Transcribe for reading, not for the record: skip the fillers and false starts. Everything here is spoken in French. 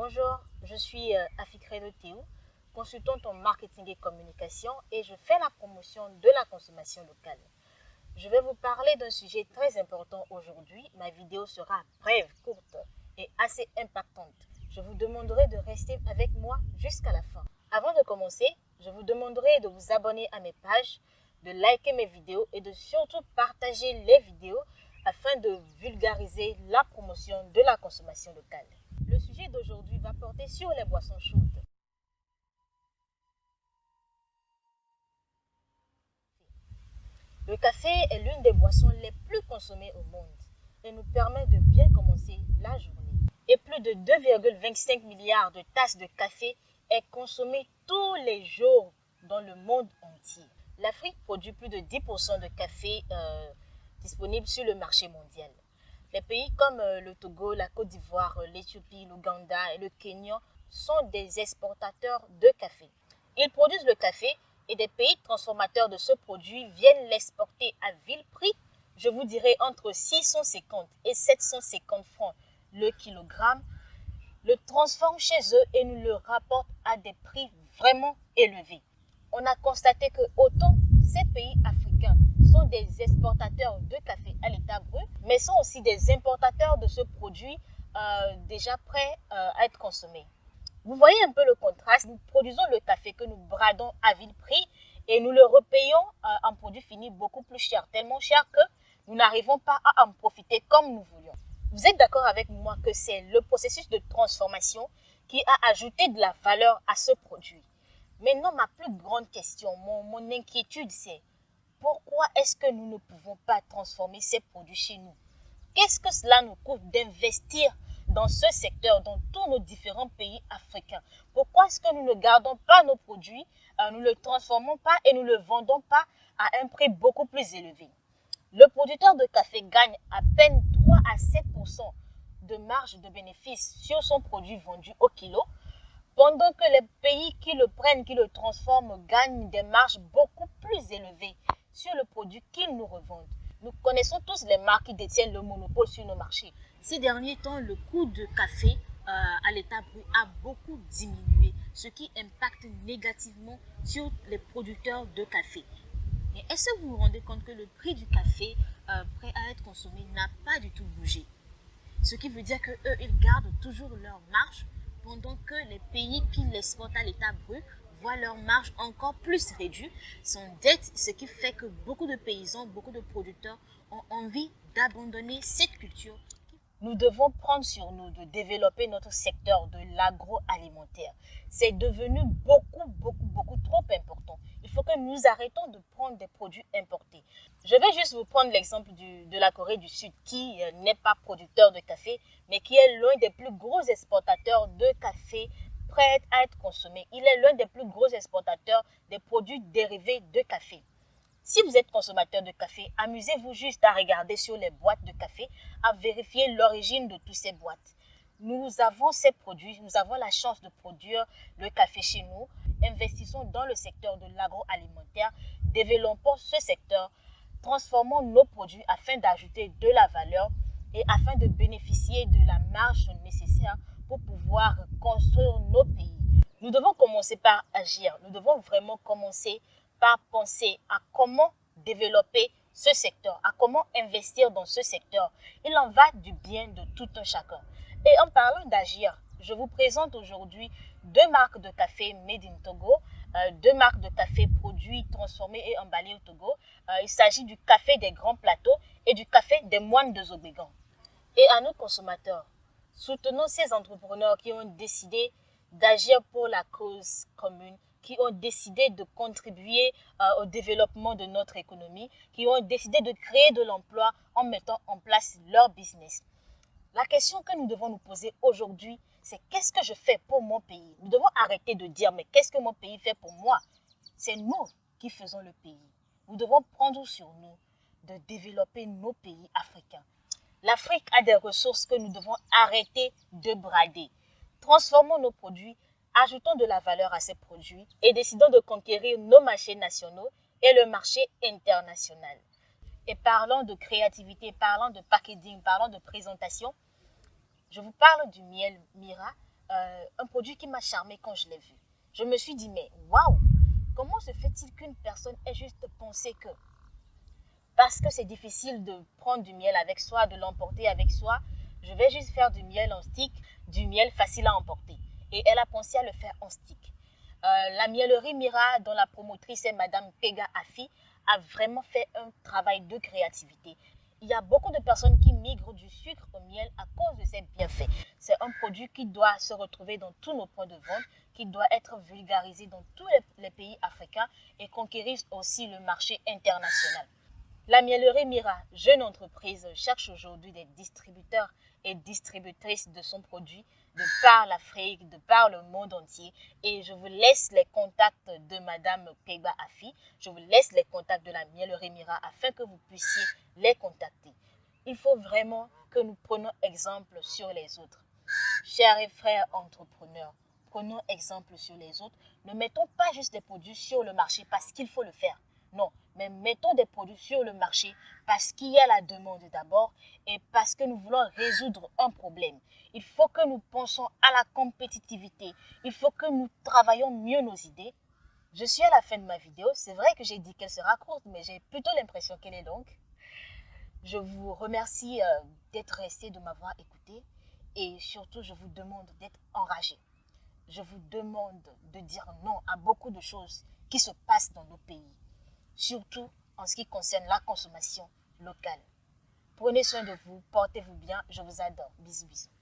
Bonjour, je suis Afikredo Théou, consultante en marketing et communication et je fais la promotion de la consommation locale. Je vais vous parler d'un sujet très important aujourd'hui. Ma vidéo sera brève, courte et assez impactante. Je vous demanderai de rester avec moi jusqu'à la fin. Avant de commencer, je vous demanderai de vous abonner à mes pages, de liker mes vidéos et de surtout partager les vidéos afin de vulgariser la promotion de la consommation locale. Le sujet d'aujourd'hui va porter sur les boissons chaudes. Le café est l'une des boissons les plus consommées au monde et nous permet de bien commencer la journée. Et plus de 2,25 milliards de tasses de café est consommée tous les jours dans le monde entier. L'Afrique produit plus de 10% de café disponible sur le marché mondial. Les pays comme le Togo, la Côte d'Ivoire, l'Éthiopie, l'Ouganda et le Kenya sont des exportateurs de café. Ils produisent le café et des pays transformateurs de ce produit viennent l'exporter à vil prix, je vous dirais entre 650 et 750 francs le kilogramme, le transforment chez eux et nous le rapportent à des prix vraiment élevés. On a constaté que autant ces pays africains sont des exportateurs de café à l'état brut, mais sont aussi des importateurs de ce produit déjà prêt à être consommé. Vous voyez un peu le contraste. Nous produisons le café que nous bradons à vil prix et nous le repayons en produit fini beaucoup plus cher, tellement cher que nous n'arrivons pas à en profiter comme nous voulions. Vous êtes d'accord avec moi que c'est le processus de transformation qui a ajouté de la valeur à ce produit. Maintenant, ma plus grande question, mon inquiétude, c'est pourquoi est-ce que nous ne pouvons pas transformer ces produits chez nous? Qu'est-ce que cela nous coûte d'investir dans ce secteur, dans tous nos différents pays africains? Pourquoi est-ce que nous ne gardons pas nos produits, nous ne le transformons pas et nous ne le vendons pas à un prix beaucoup plus élevé? Le producteur de café gagne à peine 3 à 7% de marge de bénéfice sur son produit vendu au kilo, pendant que les pays qui le prennent, qui le transforment, gagnent des marges beaucoup plus élevées sur le produit qu'ils nous revendent. Nous connaissons tous les marques qui détiennent le monopole sur nos marchés. Ces derniers temps, le coût de café à l'état brut a beaucoup diminué, ce qui impacte négativement sur les producteurs de café. Mais est-ce que vous vous rendez compte que le prix du café prêt à être consommé n'a pas du tout bougé? Ce qui veut dire qu'eux, ils gardent toujours leur marge, pendant que les pays qui l'exportent à l'état brut voient leur marge encore plus réduite, sont dettes, ce qui fait que beaucoup de paysans, beaucoup de producteurs ont envie d'abandonner cette culture. Nous devons prendre sur nous de développer notre secteur de l'agroalimentaire. C'est devenu beaucoup trop important. Il faut que nous arrêtons de prendre des produits importés. Je vais juste vous prendre l'exemple de la Corée du Sud qui n'est pas producteur de café, mais qui est l'un des plus gros exportateurs de café prêt à être consommé. Il est l'un des plus gros exportateurs des produits dérivés de café. Si vous êtes consommateur de café, amusez-vous juste à regarder sur les boîtes de café, à vérifier l'origine de toutes ces boîtes. Nous avons ces produits, nous avons la chance de produire le café chez nous. Investissons dans le secteur de l'agroalimentaire, développons ce secteur, transformons nos produits afin d'ajouter de la valeur et afin de bénéficier de la marge nécessaire pour pouvoir construire nos pays. Nous devons commencer par agir, nous devons vraiment commencer par penser à comment développer ce secteur, à comment investir dans ce secteur. Il en va du bien de tout un chacun. Et en parlant d'agir, je vous présente aujourd'hui deux marques de café made in Togo, deux marques de café produits, transformés et emballés au Togo. Il s'agit du café des grands plateaux et du café des moines de Zobégan. Et à nos consommateurs, soutenons ces entrepreneurs qui ont décidé d'agir pour la cause commune, qui ont décidé de contribuer au développement de notre économie, qui ont décidé de créer de l'emploi en mettant en place leur business. La question que nous devons nous poser aujourd'hui, c'est qu'est-ce que je fais pour mon pays? Nous devons arrêter de dire, mais qu'est-ce que mon pays fait pour moi? C'est nous qui faisons le pays. Nous devons prendre sur nous de développer nos pays africains. L'Afrique a des ressources que nous devons arrêter de brader. Transformons nos produits, ajoutons de la valeur à ces produits et décidons de conquérir nos marchés nationaux et le marché international. Et parlant de créativité, parlant de packaging, parlant de présentation, je vous parle du miel Mira, un produit qui m'a charmé quand je l'ai vu. Je me suis dit, mais waouh, comment se fait-il qu'une personne ait juste pensé que parce que c'est difficile de prendre du miel avec soi, de l'emporter avec soi, je vais juste faire du miel en stick, du miel facile à emporter. Et elle a pensé à le faire en stick. La miellerie Mira, dont la promotrice est Madame Pega Afi, a vraiment fait un travail de créativité. Il y a beaucoup de personnes qui migrent du sucre au miel à cause de ses bienfaits. C'est un produit qui doit se retrouver dans tous nos points de vente, qui doit être vulgarisé dans tous les pays africains et conquérir aussi le marché international. La Miellerie Mira, jeune entreprise, cherche aujourd'hui des distributeurs et distributrices de son produit de par l'Afrique, de par le monde entier. Et je vous laisse les contacts de Madame Pegba Afi. Je vous laisse les contacts de la Miellerie Mira afin que vous puissiez les contacter. Il faut vraiment que nous prenions exemple sur les autres. Chers et frères entrepreneurs, prenons exemple sur les autres. Ne mettons pas juste des produits sur le marché parce qu'il faut le faire. Non, mais mettons des produits sur le marché parce qu'il y a la demande d'abord et parce que nous voulons résoudre un problème. Il faut que nous pensions à la compétitivité. Il faut que nous travaillions mieux nos idées. Je suis à la fin de ma vidéo. C'est vrai que j'ai dit qu'elle sera courte, mais j'ai plutôt l'impression qu'elle est longue. Je vous remercie d'être resté, de m'avoir écouté et surtout je vous demande d'être enragé. Je vous demande de dire non à beaucoup de choses qui se passent dans nos pays, surtout en ce qui concerne la consommation locale. Prenez soin de vous, portez-vous bien, je vous adore. Bisous bisous.